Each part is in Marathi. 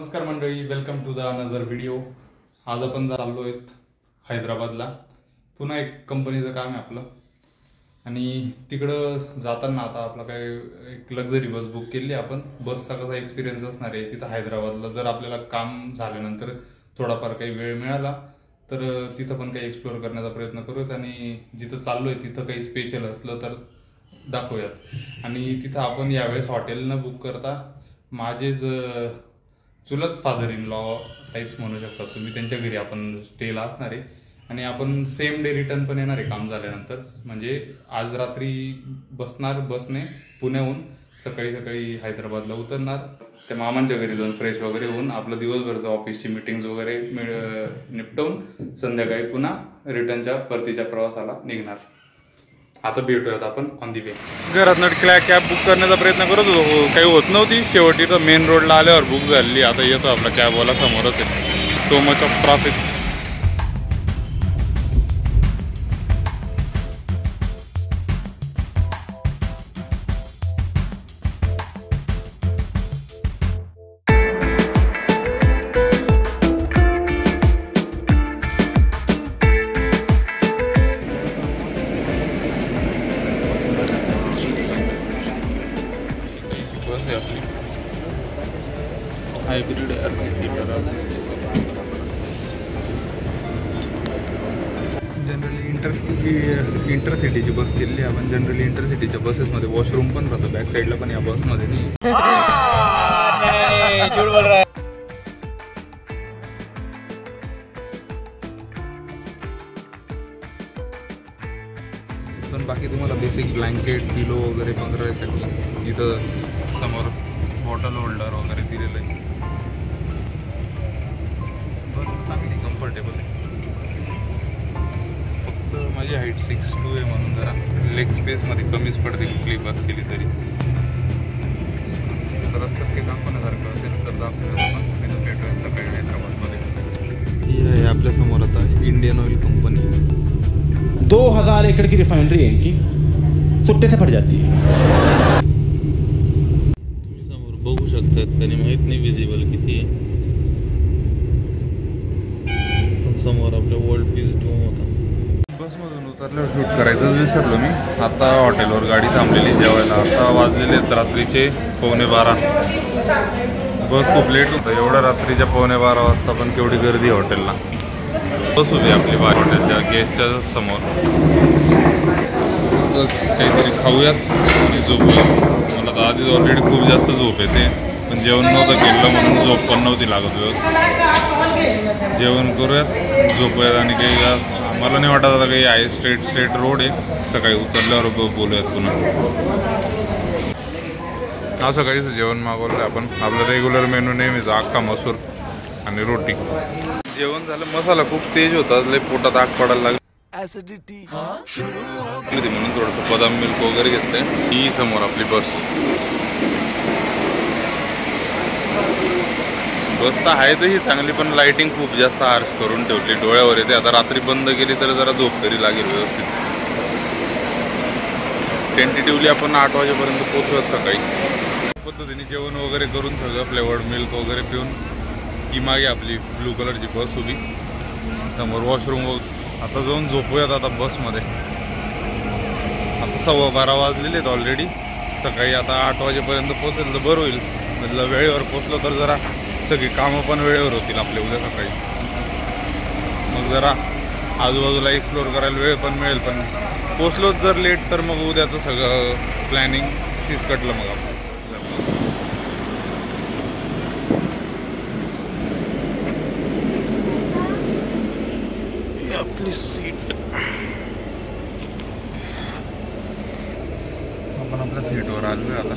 नमस्कार मंडळी, welcome to the another video. आज आपण चाललो आहेत हैदराबादला। पुन्हा एक कंपनीचं काम आहे आपलं आणि तिकडं जाताना आता आपला काय एक लक्झरी बस बुक केली आपण। बसचा कसा एक्सपिरियन्स असणार आहे तिथं हैदराबादला, जर आपल्याला काम झाल्यानंतर थोडाफार काही वेळ मिळाला तर तिथं पण काही एक्सप्लोर करण्याचा प्रयत्न करूयात आणि जिथं चाललोय तिथं काही स्पेशल असलं तर दाखवूयात। आणि तिथं आपण यावेळेस हॉटेल न बुक करता माझेच चुलत फादर इन लॉ टाइप्स म्हणू शकता तुम्ही, त्यांच्या घरी आपण स्टेला असणार आहे आणि आपण सेम डे रिटर्न पण येणार आहे काम झाल्यानंतर। म्हणजे आज रात्री बसणार बसने पुण्याहून, सकाळी सकाळी हैदराबादला उतरणार, त्या मामांच्या घरी जाऊन फ्रेश वगैरे होऊन आपलं दिवसभरचं ऑफिसची मीटिंग्स वगैरे निपटवून संध्याकाळी पुन्हा रिटर्नच्या परतीच्या प्रवासाला निघणार। आता भेटूयात आपण ऑन दी वे। घरातनं कॅब बुक करण्याचा प्रयत्न करत होतो, काही होत नव्हती। शेवटी तर मेन रोडला आल्यावर बुक झाली। आता येतो आपला कॅबवाला समोरच आहे। So much of traffic. Hybrid generally इंटरसिटीची बस केली आपण। जनरली इंटरसिटीच्या बसेसमध्ये वॉशरूम पण राहतं बॅक साईडला, पण या बसमध्ये नाही। पण बाकी तुम्हाला बेसिक ब्लँकेट पिलो वगैरे पकडायसाठी इथं समोर बॉटल होल्डर वगैरे दिलेलं आहे। बस चांगली कम्फर्टेबल आहे। फक्त माझी हाईट 6'2" आहे म्हणून जरा लेग स्पेसमध्ये कमीच पडते कुठली बस केली तरी। तर रस्त्यात काही दाखवण्यासारखं असेल तर दाखवतो भेटूया सकाळी हैदराबादमध्ये। ही आहे आपल्यासमोर आता इंडियन ऑयल कंपनी। 2000 एकड़ की रिफाइनरी है इनकी, सुट्टे से फट जाती है। बघू शकतात, त्यांनी माहित नाही विजिबल किती आहे। समोर आपल्या वर्ल्ड पीस डोम होता। बसमधून उतरल्यावर शूट करायचं विसरलो मी। आता हॉटेलवर गाडी थांबलेली जेवायला। आता वाजलेले आहेत रात्रीचे 11:15। बस खूप लेट होतं। एवढ्या रात्रीच्या 11:15 वाजता पण केवढी गर्दी आहे हॉटेलला। बस होती आपली हॉटेलच्या गेस्टच्या समोर। काहीतरी खाऊयात आणि झोपूयात। मला तर आधीच ऑलरेडी खूप जास्त झोप येते, पण जेवण नव्हतं केलं म्हणून झोप पण नव्हती लागत व्यवस्थित। जेवण करूयात, झोपूयात आणि काही मला नाही वाटत आता काही आहे। स्ट्रेट रोड आहे। सकाळी उतरल्यावर बोलूयात पुन्हा। हा सकाळीचं जेवण मागवलं आपण। आपलं रेग्युलर मेनू नेहमीच अख्खा मसूर आणि रोटी। जेवण झालं, मसाला खूप तेज होता, लय पोटात आग पडायला लागली, ऍसिडिटी म्हणून थोडंसं बदाम मिल्क वगैरे घेतलंय। ही समोर आपली बस तर आहे तर ही चांगली, पण लाइटिंग खूप जास्त आर्स करून ठेवली, डोळ्यावर येते। आता रात्री बंद केली तर जरा झोप तरी लागेल व्यवस्थित। टेंटेटिव्हली आपण 8 वाजेपर्यंत पोहोचूयात सकाळी। पद्धतीने जेवण वगैरे करून सगळं फ्लेवर्ड मिल्क वगैरे पिऊन ही मागे आपली ब्लू कलरची बस उभी, समोर वॉशरूम। आता जाऊन झोपूयात आता बसमध्ये। आता 12:15 वाजलेले आहेत ऑलरेडी। सकाळी आता 8 वाजेपर्यंत पोहोचेल तर बरं होईल। मतलब वेळेवर पोचलो तर जरा सगळी कामं पण वेळेवर होतील आपले उद्या सकाळी। मग जरा आजूबाजूला एक्सप्लोर करायला वेळ पण मिळेल। पण पोचलोच जर लेट तर मग उद्याचं सगळं प्लॅनिंग फिसकटलं मग आपण। आपली सीट, आपण आपल्या सीटवर आलो आहे आता।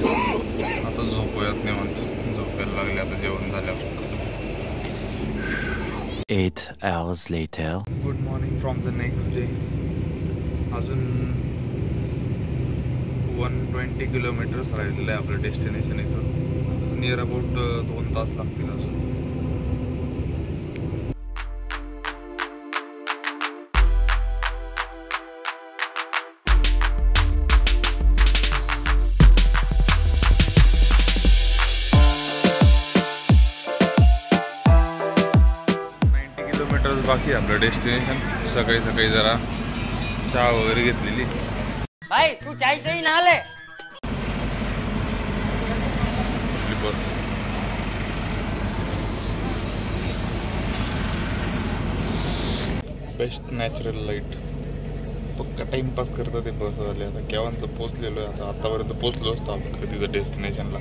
आता झोपूयात निवांत, झोपायला लागले आता जेवण झाल्यावर। 8 hours later. Good morning from the next day. अजून 120 किलोमीटर्स राहिलेलं आहे आपलं डेस्टिनेशन इथून। नियर अबाउट 2 तास लागतील अजून। बाकी आहे आपलं डेस्टिनेशन. सकाळी सकाळी जरा चहा वगैरे घेतलेली. भाई तू चाय से ही नहा ले. बस बेस्ट नॅचरल लाईट. पक्का टाइमपास करतात ते बसवाले. आता केव्हांचं पोचलेलो आहे. आता आतापर्यंत पोचलो असतो आपण तिथं डेस्टिनेशनला.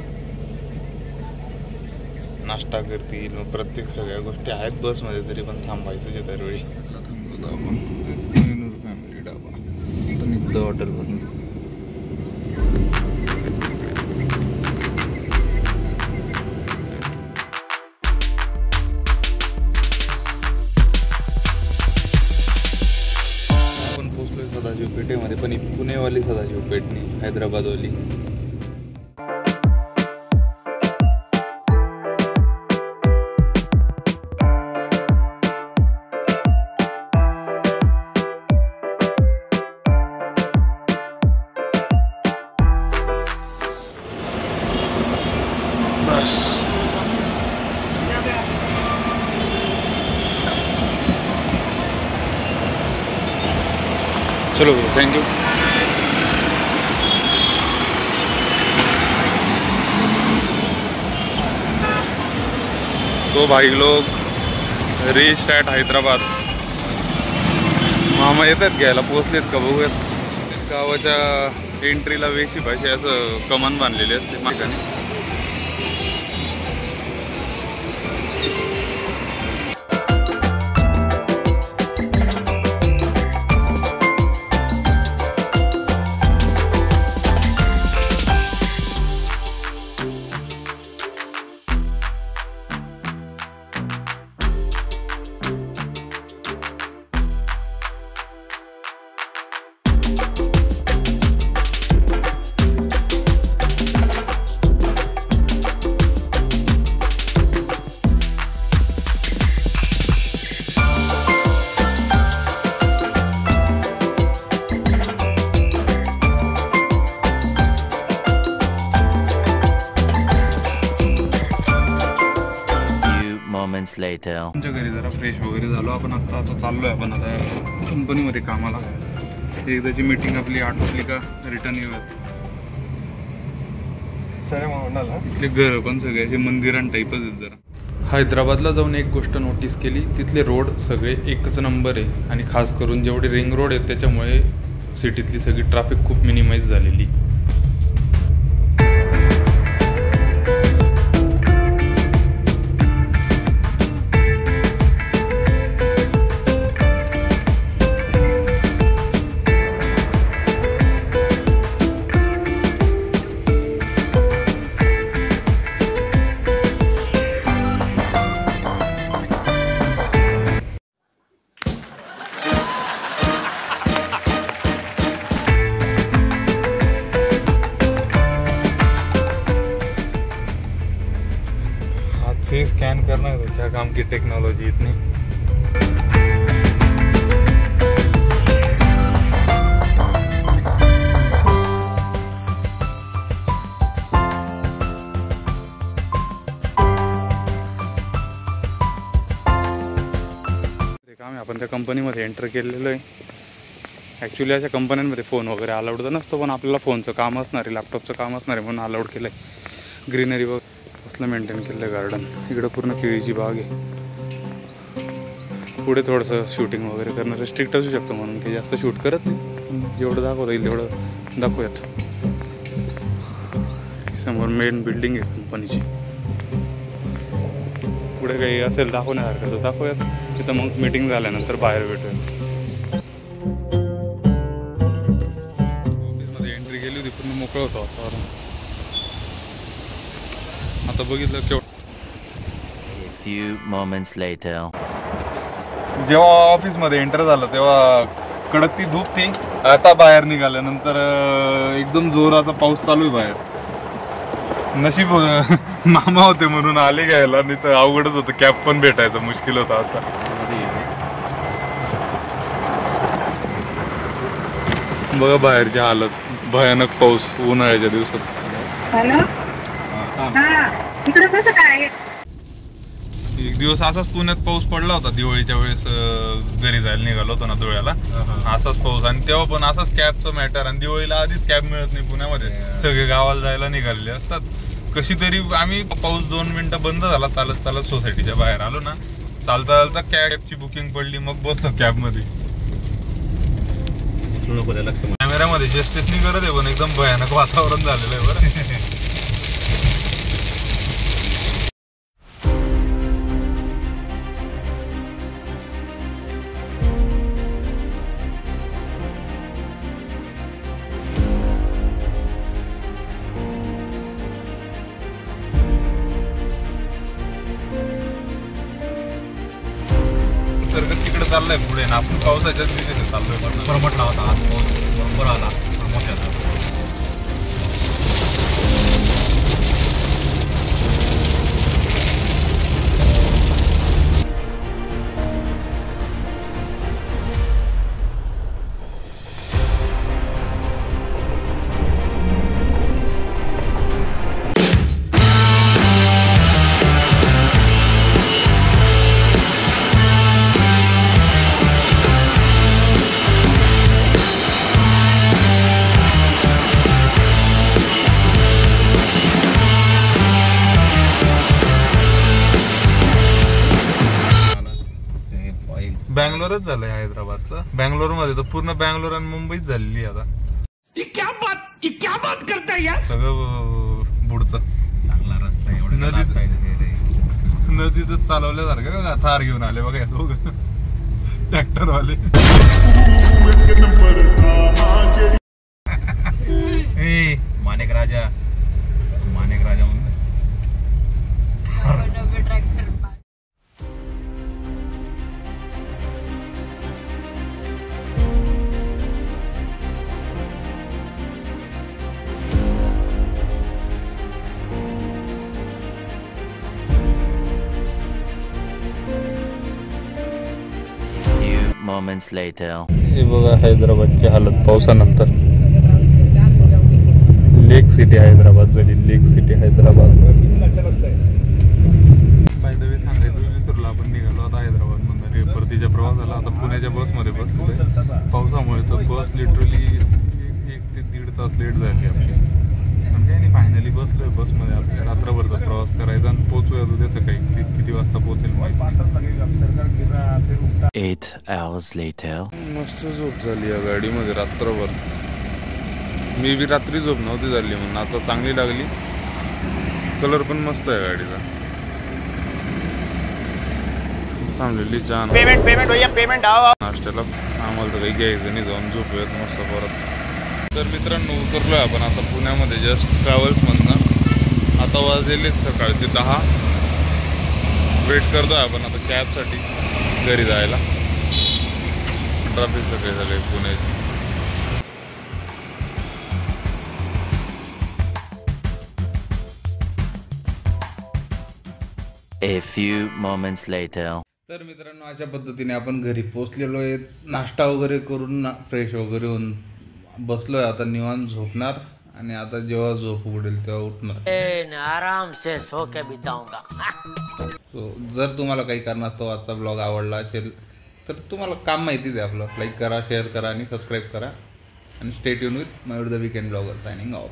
नाश्ता करतील मग प्रत्येक सगळ्या गोष्टी आहेत बसमध्ये, तरी पण थांबायचं जे दरवेळी. थांबलो आपण फॅमिली डाबा निघतो हॉटेलवरून. आपण पोचलोय सदाशिव पेठेमध्ये, पण ही पुणेवाली सदाशिव पेठ नाही, हैदराबादवाली. चलो थैंक यू. तो भाई लोग रीच ॲट हैदराबाद. मामा येतात घ्यायला, पोचलेत का बघूयात. गावाच्या एंट्रीला वेशी भाषे असं कमान बांधलेली असते मागाने. Later. आमच्या घरी जरा फ्रेश वगैरे झालो आपण. आता चाललोय आपण आता कंपनीमध्ये कामाला. एकदाची मीटिंग आपली आटोपली का रिटर्न येऊयात. इथले घर पण सगळे असे मंदिरां टाईपच आहेत जरा. हैदराबादला जाऊन एक गोष्ट नोटीस केली, तिथले रोड सगळे एकच नंबर आहे. आणि खास करून जेवढे रिंग रोड आहेत त्याच्यामुळे सिटीतली सगळी ट्रॅफिक खूप मिनिमाइज झालेली. से स्कैन करना है तो क्या काम की टेक्नोलॉजी इतनी. ते काम आहे. आपण त्या कंपनीमध्ये एंटर केलेलं आहे. ॲक्च्युली अशा कंपन्यांमध्ये फोन वगैरे अलाउड तर नसतो, पण आपल्याला फोनचं काम असणार आहे, लॅपटॉपचं काम असणार आहे म्हणून अलाउड केलं आहे. ग्रीनरी वगैरे कसलं मेंटेन केलं आहे गार्डन. इकडं पूर्ण केळीची बाग आहे. पुढे थोडंसं शूटिंग वगैरे करणं रिस्ट्रिक्ट असू शकतं म्हणून काही जास्त शूट करत नाही. जेवढं दाखवता येईल तेवढं दाखवूयात. समोर मेन बिल्डिंग आहे कंपनीची. पुढे काही असेल दाखवण्यासारखं तर दाखवूयात. तिथं मग मीटिंग झाल्यानंतर बाहेर भेटूयात. ऑफिसमध्ये एंट्री केली होती, पूर्ण मोकळं होतं वातावरण. आता बघितलं केवढं. Few moments later. जेव्हा ऑफिसमध्ये एंटर झालं तेव्हा कडकती धूप ती. आता बाहेर निघाल्यानंतर एकदम जोराचा पाऊस चालू आहे बाहेर. नशीब मामा होते म्हणून आले घ्यायला, नाही तर अवघडच होतं. कॅब पण भेटायचं मुश्किल होतं. आता बघा बाहेरची हालत. भयानक पाऊस उन्हाळ्याच्या दिवसात. एक दिवस असाच पुण्यात पाऊस पडला होता दिवाळीच्या वेळेस, घरी जायला निघालो होतो ना धुळ्याला, असाच पाऊस. आणि तेव्हा पण असाच कॅबचं मॅटर, आणि दिवाळीला आधीच कॅब मिळत नाही पुण्यामध्ये, सगळे गावाला जायला निघालेले असतात. कशी तरी आम्ही पाऊस 2 मिनिटं बंद झाला, चालत चालत सोसायटीच्या बाहेर आलो ना, चालता चालता कॅबची बुकिंग पडली, मग बसलो कॅबमध्ये. कॅमेऱ्यामध्ये जस्टिस नाही करत आहे, पण एकदम भयानक वातावरण झालेलं आहे बरं. निसर्ग तिकडे चाललाय पुढे ना, आपण पावसाच्याच दिशेने चाललोय. बरोबर म्हटला होता, आज पाऊस बरोबर आला मोठ्याचा. बँगलोरच झालंय हैदराबादचं. बँगलोर मध्ये तर पूर्ण बँगलोर आणि मुंबईच झालेली आता. सगळं बुडचं नदीतच चालवल्यासारखं का, थार घेऊन आले बघा दोघं ट्रॅक्टरवाले. माणिक राजा म्हणून moments later. हे बघा हैदराबादची हालत पावसानंतर. लेक सिटी हैदराबाद झाली, lake city Hyderabad. By the way सांगायचं विसरलो, आपण निघालो आता हैदराबाद मधून परतीच्या प्रवासाला. आता पुण्याच्या बसमध्ये बसलो, पावसामुळे तर बस लिटरली 1 ते 1.5 तास लेट झाली आपली. पण काही नाही, फायनली बसलोय बसमध्ये. आता रात्रभरचा प्रवास करायचा आणि पोहोचूया उद्या सकाळी. किती वाजता पोहोचेल 8 hours later. मस्त झोप झाली या गाडीमध्ये रात्रभर. मी बी रात्री झोप नव्हती झाली म्हणून आता चांगली लागली. कलर पण मस्त आहे गाडीचा. थांबलेली छान पेमेंट नाश्त्याला. आम्हाला तर काही घ्यायचं नाही, जाऊन झोपूयात मस्त परत. तर मित्रांनो उतरलोय आपण आता पुण्यामध्ये जस्ट ट्रॅव्हल्समधनं. आता वाजलेले सकाळचे 10. वेट करतोय आपण आता कॅबसाठी घरी जायला. ट्रॅफिक सगळे पुण्याची. A few moments later. तर मित्रांनो अशा पद्धतीने आपण घरी पोहोचलेलो आहे. नाश्ता वगैरे करून फ्रेश वगैरे होऊन बसलोय आता निवांत झोपणार. आणि आता जेव्हा झोप उघडेल तेव्हा उठणार. आराम से सो के बिताऊंगा. जर तुम्हाला काही कारणास्तव आजचा ब्लॉग आवडला असेल तर तुम्हाला काम माहितीच आहे आपलं. लाईक करा, शेअर करा आणि सबस्क्राईब करा. आणि stay tune with Mayur the weekend blogger signing off.